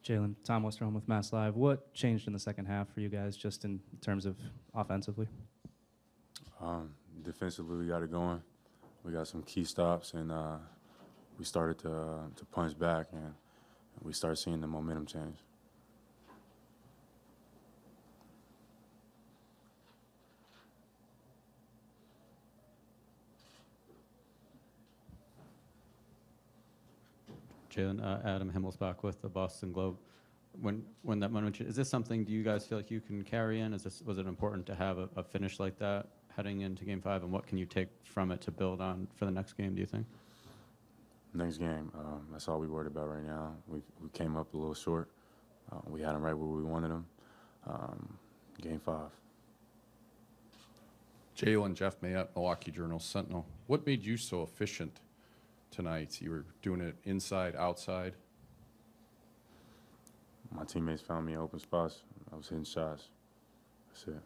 Jaylen, Tom Westerholm with Mass Live. What changed in the second half for you guys, just in terms of offensively? Defensively, we got it going. We got some key stops, and we started to punch back, and we started seeing the momentum change. Jaylen, Adam Himmelsbach with the Boston Globe. When that moment, is this something, do you guys feel like you can carry in? Was it important to have a finish like that heading into Game 5, and what can you take from it to build on for the next game, do you think? Next game, that's all we worried about right now. We came up a little short. We had them right where we wanted them. Game 5. Jaylen, Jeff Mayette, Milwaukee Journal-Sentinel. What made you so efficient tonight? You were doing it inside, outside? My teammates found me open spots. I was hitting shots. That's it.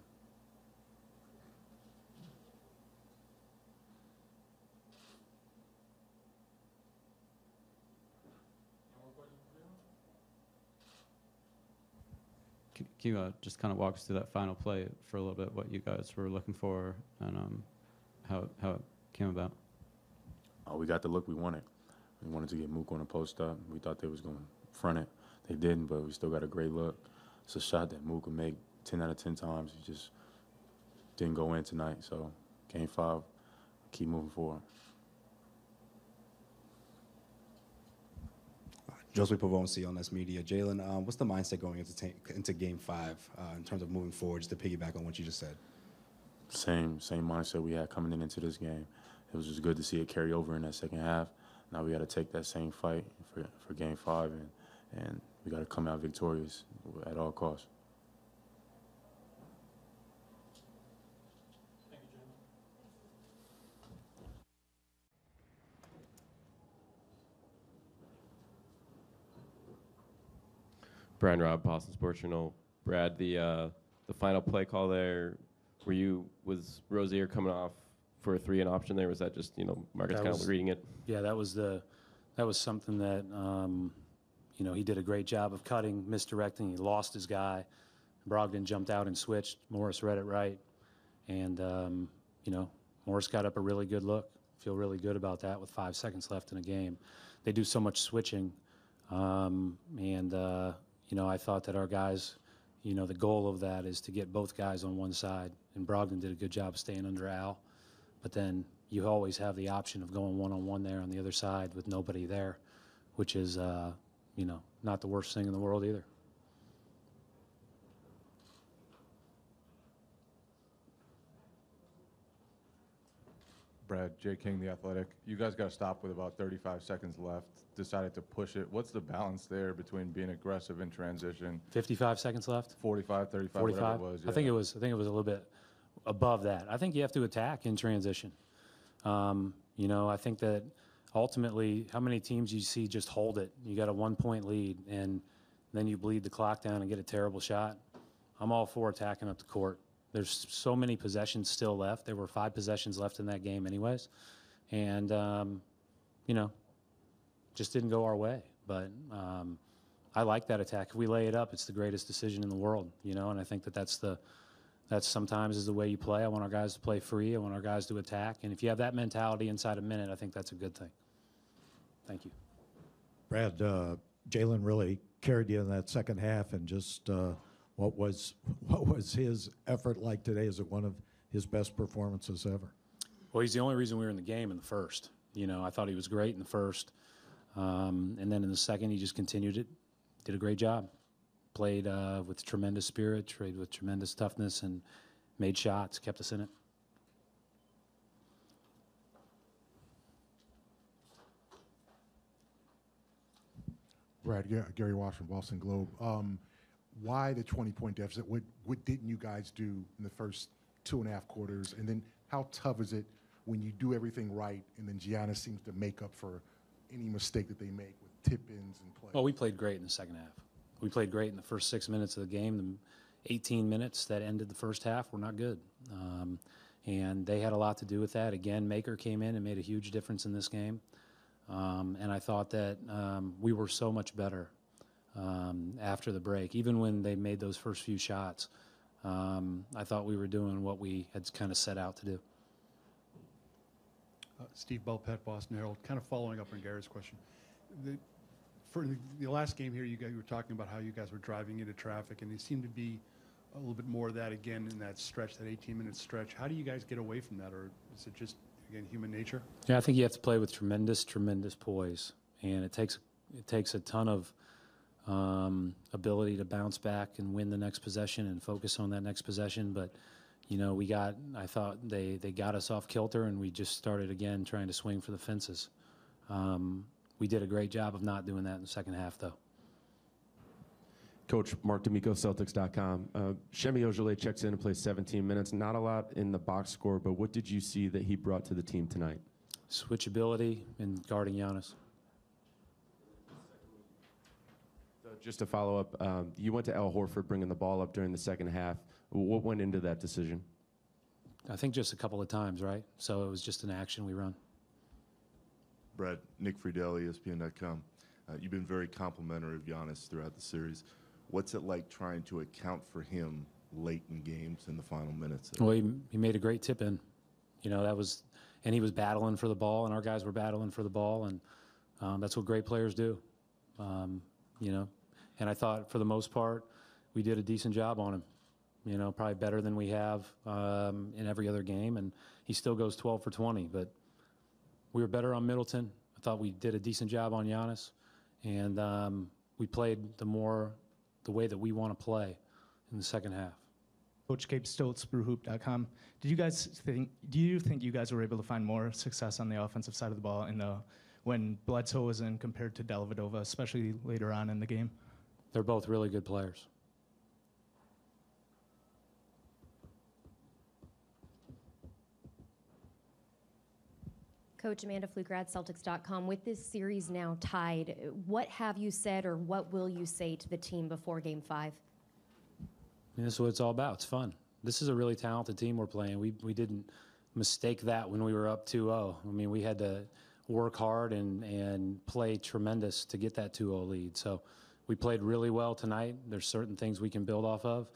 Can you just kind of walk us through that final play for a little bit, what you guys were looking for and how it came about? We got the look we wanted. We wanted to get Mook on a post up. We thought they was going to front it. They didn't, but we still got a great look. It's a shot that Mook would make 10 out of 10 times. He just didn't go in tonight. So Game 5, keep moving forward. Joseph Pavone, CLNS Media. Jaylen, what's the mindset going into Game 5 in terms of moving forward, just to piggyback on what you just said? Same mindset we had coming into this game. It was just good to see it carry over in that second half. Now we got to take that same fight for Game 5, and we got to come out victorious at all costs. Thank you, Jaylen. Brian Robb, Boston Sports Journal. Brad, the final play call there, was Rozier coming off for a 3-and option there? Was that just, Marcus kind of reading it? Yeah, that was something that, he did a great job of cutting, misdirecting. He lost his guy. Brogdon jumped out and switched. Morris read it right. And, Morris got up a really good look. Feel really good about that with 5 seconds left in a game. They do so much switching. I thought that our guys, the goal of that is to get both guys on one side. And Brogdon did a good job staying under Al. But then you always have the option of going one-on-one there on the other side with nobody there, which is, not the worst thing in the world either. Brad, Jay King, The Athletic. You guys got stopped with about 35 seconds left, decided to push it. What's the balance there between being aggressive in transition? 55 seconds left? 45, 35, 45? whatever it was. Yeah. I think it was a little bit above that. I think you have to attack in transition. I think that ultimately, how many teams you see just hold it? You got a 1-point lead, and then you bleed the clock down and get a terrible shot. I'm all for attacking up the court. There's so many possessions still left. There were 5 possessions left in that game anyways. And, just didn't go our way. But I like that attack. If we lay it up, it's the greatest decision in the world, and I think that's sometimes is the way you play. I want our guys to play free. I want our guys to attack. And if you have that mentality inside a minute, I think that's a good thing. Thank you. Brad, Jaylen really carried you in that second half, and just what was his effort like today? Is it one of his best performances ever? Well, he's the only reason we were in the game in the first. I thought he was great in the first. And then in the second, he just continued it, did a great job. Played with tremendous spirit, played with tremendous toughness, and made shots, kept us in it. Brad, Gary Washington, Boston Globe. Why the 20-point deficit? What didn't you guys do in the first 2.5 quarters? And then how tough is it when you do everything right and then Giannis seems to make up for any mistake that they make with tip-ins and play? Well, we played great in the second half. We played great in the first 6 minutes of the game. The 18 minutes that ended the first half were not good. And they had a lot to do with that. Again, Maker came in and made a huge difference in this game. And I thought that we were so much better after the break. Even when they made those first few shots, I thought we were doing what we had kind of set out to do. Steve Belpet, Boston Herald. Kind of following up on Gary's question. For the last game here, you were talking about how you guys were driving into traffic, and it seemed to be a little bit more of that again in that stretch, that 18-minute stretch. How do you guys get away from that, or is it just, again, human nature? Yeah, I think you have to play with tremendous poise, and it takes a ton of ability to bounce back and win the next possession and focus on that next possession. But you know, I thought they got us off kilter, and we just started again trying to swing for the fences. We did a great job of not doing that in the second half, though. Coach Mark D'Amico, Celtics.com. Shemi Ojeleye checks in and plays 17 minutes. Not a lot in the box score, but what did you see that he brought to the team tonight? Switchability and guarding Giannis. So just to follow up, you went to Al Horford bringing the ball up during the second half. What went into that decision? I think just a couple of times, right? So it was just an action we run. Brad, Nick Friedel, ESPN.com. You've been very complimentary of Giannis throughout the series. What's it like trying to account for him late in games in the final minutes? Well, he made a great tip in. You know, and he was battling for the ball, and our guys were battling for the ball, and that's what great players do. You know, and I thought for the most part we did a decent job on him. You know, probably better than we have in every other game, and he still goes 12 for 20. But we were better on Middleton. I thought we did a decent job on Giannis, and we played the way that we want to play in the second half. Coach Gabe Stoltz, BrewHoop.com. Do you think you guys were able to find more success on the offensive side of the ball when Bledsoe was in compared to Dellavedova, especially later on in the game? They're both really good players. Coach Amanda Flugrad, Celtics.com. With this series now tied, what have you said or what will you say to the team before Game 5? This is what it's all about. It's fun. This is a really talented team we're playing. We didn't mistake that when we were up 2-0. I mean, we had to work hard and play tremendous to get that 2-0 lead. So we played really well tonight. There's certain things we can build off of.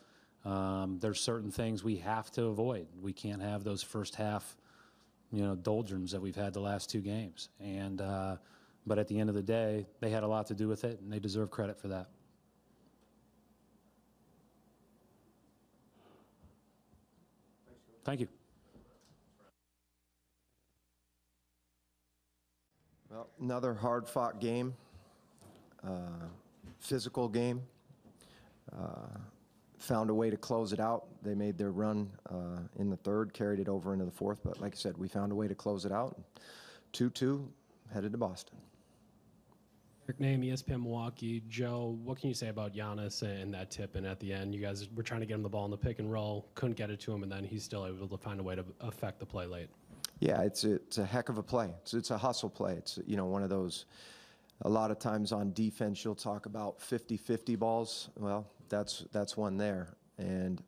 There's certain things we have to avoid. We can't have those first half, doldrums that we've had the last two games. And but at the end of the day, they had a lot to do with it, and they deserve credit for that. Thank you. Well, another hard-fought game, physical game. Found a way to close it out. They made their run in the third, carried it over into the fourth. But like I said, we found a way to close it out. 2-2, headed to Boston. Rick Name, ESPN Milwaukee. Joe, what can you say about Giannis and that tip? And at the end, you guys were trying to get him the ball in the pick and roll, couldn't get it to him, and then he's still able to find a way to affect the play late. Yeah, it's a heck of a play. It's a hustle play. It's one of those. A lot of times on defense, you'll talk about 50-50 balls. Well, that's one there. And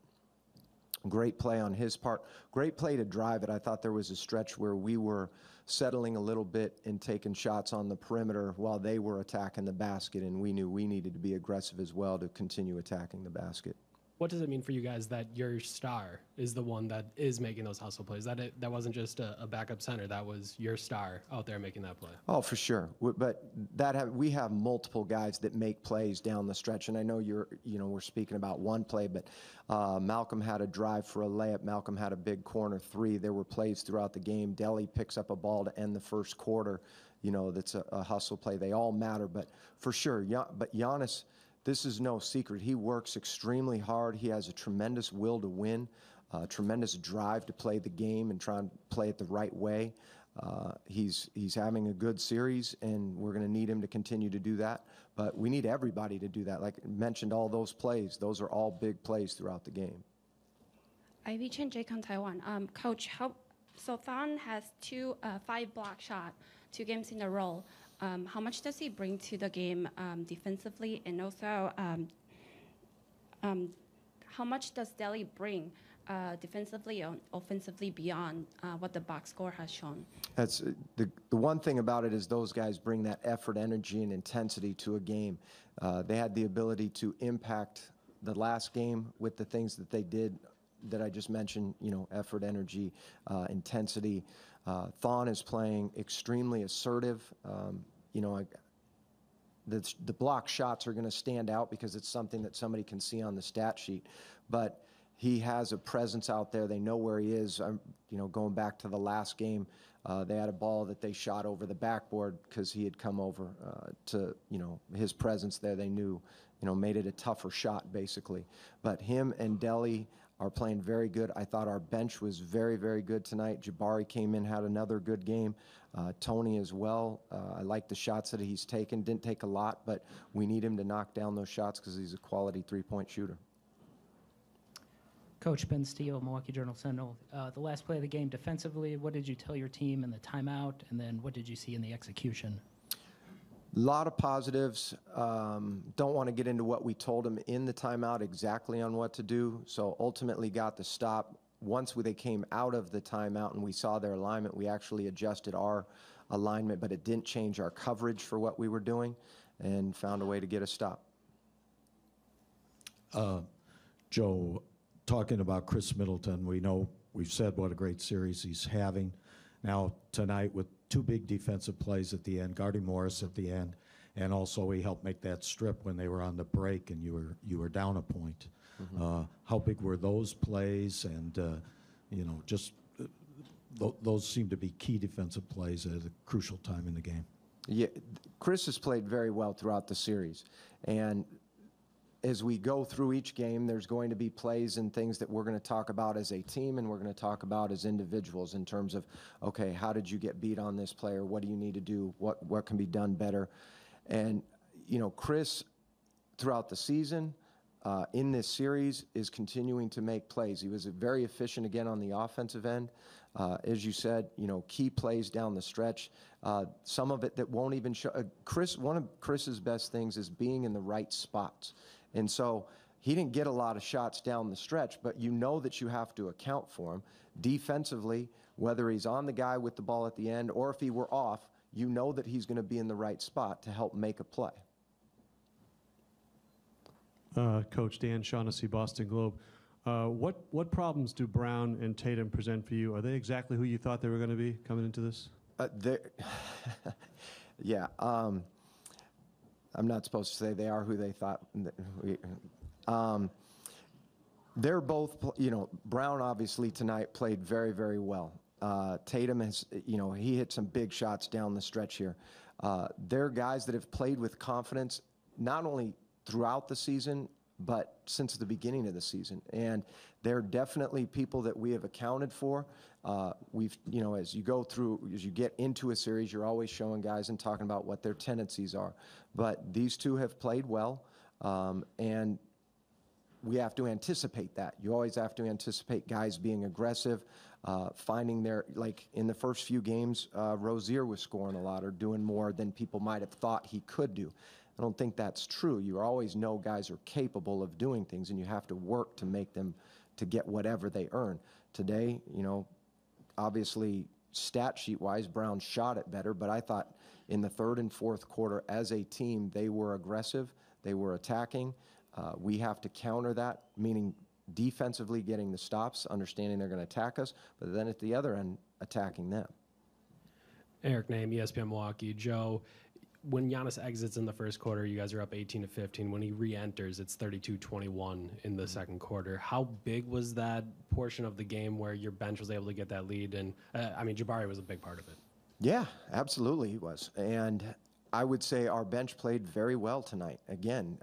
great play on his part. Great play to drive it. I thought there was a stretch where we were settling a little bit and taking shots on the perimeter while they were attacking the basket, and we knew we needed to be aggressive as well to continue attacking the basket. What does it mean for you guys that your star is the one that is making those hustle plays? That wasn't just a backup center. That was your star out there making that play. Oh, for sure. But we have multiple guys that make plays down the stretch. And I know we're speaking about one play, but Malcolm had a drive for a layup. Malcolm had a big corner three. There were plays throughout the game. Delly picks up a ball to end the first quarter. That's a hustle play. They all matter, but for sure. But Giannis, this is no secret. He works extremely hard. He has a tremendous will to win, tremendous drive to play the game and try and play it the right way. He's having a good series, and we're going to need him to continue to do that. But we need everybody to do that. Like I mentioned, all those plays, those are all big plays throughout the game. Ivy Chen, JCon Taiwan. Coach, so Thon has 5 block shot, 2 games in a row. How much does he bring to the game defensively, and also how much does Delly bring defensively or offensively beyond what the box score has shown? That's the one thing about it is those guys bring that effort, energy, and intensity to a game. They had the ability to impact the last game with the things that they did that I just mentioned, effort, energy, intensity. Thon is playing extremely assertive. The block shots are going to stand out because it's something that somebody can see on the stat sheet. But he has a presence out there. They know where he is. Going back to the last game, they had a ball that they shot over the backboard because he had come over to, his presence there. They knew, made it a tougher shot, basically. But him and Delhi are playing very good. I thought our bench was very, very good tonight. Jabari came in, had another good game. Tony as well. I like the shots that he's taken. Didn't take a lot, but we need him to knock down those shots because he's a quality three-point shooter. Coach Ben Steele, Milwaukee Journal-Sentinel. The last play of the game defensively, what did you tell your team in the timeout, and then what did you see in the execution? A lot of positives. Don't want to get into what we told them in the timeout exactly on what to do. So ultimately got the stop. Once they came out of the timeout and we saw their alignment, we actually adjusted our alignment, but it didn't change our coverage for what we were doing and found a way to get a stop. Joe, talking about Chris Middleton, we've said what a great series he's having. Now tonight with two big defensive plays at the end, guarding Morris at the end, and also he helped make that strip when they were on the break and you were down a point. Mm-hmm. How big were those plays? And those seem to be key defensive plays at a crucial time in the game. Yeah, Chris has played very well throughout the series, and as we go through each game, there's going to be plays and things that we're going to talk about as a team and we're going to talk about as individuals in terms of, okay, how did you get beat on this player? What do you need to do? What can be done better? And, Chris, throughout the season, in this series, is continuing to make plays. He was very efficient again on the offensive end. As you said, key plays down the stretch. Some of it that won't even show. One of Chris's best things is being in the right spots. And so he didn't get a lot of shots down the stretch, but that you have to account for him. Defensively, whether he's on the guy with the ball at the end or if he were off, that he's going to be in the right spot to help make a play. Coach Dan Shaughnessy, Boston Globe. What problems do Brown and Tatum present for you? Are they exactly who you thought they were going to be coming into this? Yeah. I'm not supposed to say they are who they thought. They're both, Brown obviously tonight played very, very well. Tatum has, he hit some big shots down the stretch here. They're guys that have played with confidence, not only throughout the season, but since the beginning of the season. And they're definitely people that we have accounted for. We've, as you go through, as you get into a series, you're always showing guys and talking about what their tendencies are. But these two have played well, and we have to anticipate that. You always have to anticipate guys being aggressive, finding like in the first few games, Rozier was scoring a lot or doing more than people might have thought he could do. I don't think that's true. You always know guys are capable of doing things, and you have to work to make them to get whatever they earn. Today, obviously stat sheet-wise, Brown shot it better, but I thought in the third and fourth quarter as a team, they were aggressive, they were attacking. We have to counter that, meaning defensively getting the stops, understanding they're going to attack us, but then at the other end, attacking them. Eric Name, ESPN Milwaukee. Joe, when Giannis exits in the first quarter, you guys are up 18-15. When he re-enters, it's 32-21 in the second quarter. How big was that portion of the game where your bench was able to get that lead? And Jabari was a big part of it. Yeah, absolutely he was. And I would say our bench played very well tonight. Again,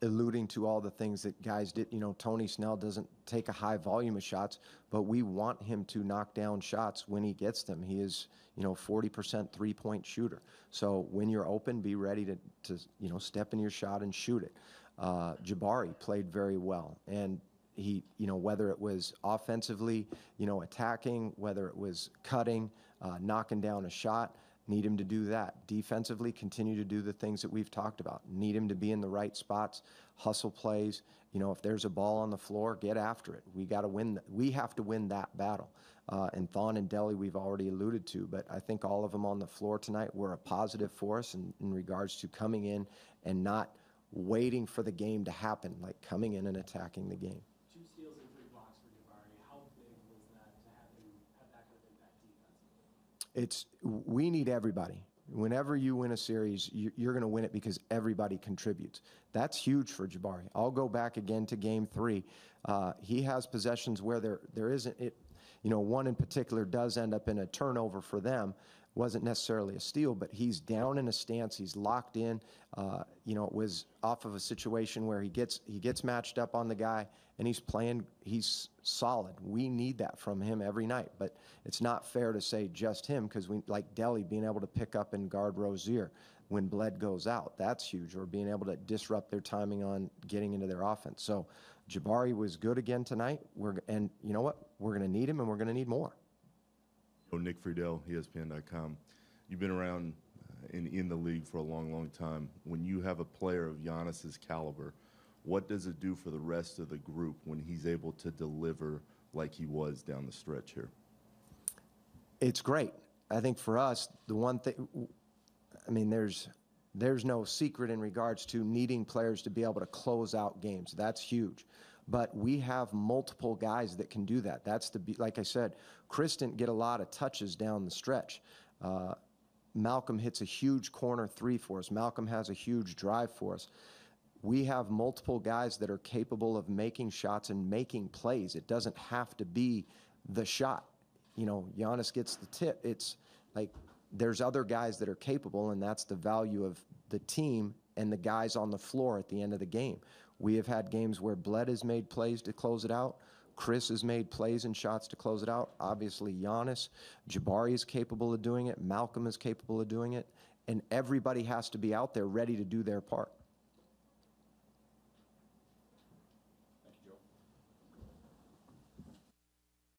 alluding to all the things that guys did. Tony Snell doesn't take a high volume of shots, but we want him to knock down shots when he gets them. He is, 40% three-point shooter. So when you're open, be ready to step in your shot and shoot it. Jabari played very well. And he, whether it was offensively, attacking, whether it was cutting, knocking down a shot, need him to do that. Defensively, continue to do the things that we've talked about. Need him to be in the right spots. hustle plays. You know, if there's a ball on the floor, get after it. We got to win. We have to win that battle. And Thon and Delhi, we've already alluded to, but I think all of them on the floor tonight were a positive for us in regards to coming in and not waiting for the game to happen, like coming in and attacking the game. 2 steals and 3 blocks for Jabari. How big was that to have him have that kind of impact defensively? We need everybody. Whenever you win a series, you're going to win it because everybody contributes. That's huge for Jabari. I'll go back again to Game 3. He has possessions where there isn't it. You know, one in particular does end up in a turnover for them. Wasn't necessarily a steal, but he's down in a stance. He's locked in. You know, it was off of a situation where he gets matched up on the guy, and he's playing. He's solid. We need that from him every night. But it's not fair to say just him, because we like Delhi being able to pick up and guard Rozier when Bled goes out. That's huge. Or being able to disrupt their timing on getting into their offense. So Jabari was good again tonight. And you know what? We're going to need him, and we're going to need more. Nick Friedel, ESPN.com. You've been around in the league for a long, long time. When you have a player of Giannis's caliber, what does it do for the rest of the group when he's able to deliver like he was down the stretch here? It's great. I think for us, the one thing, I mean, there's no secret in regards to needing players to be able to close out games. That's huge. But we have multiple guys that can do that. Like I said, Chris didn't get a lot of touches down the stretch. Malcolm hits a huge corner 3 for us. Malcolm has a huge drive for us. We have multiple guys that are capable of making shots and making plays. It doesn't have to be the shot. You know, Giannis gets the tip. It's like there's other guys that are capable, and that's the value of the team and the guys on the floor at the end of the game. We have had games where Bled has made plays to close it out. Chris has made plays and shots to close it out. Obviously, Giannis. Jabari is capable of doing it. Malcolm is capable of doing it. And everybody has to be out there ready to do their part.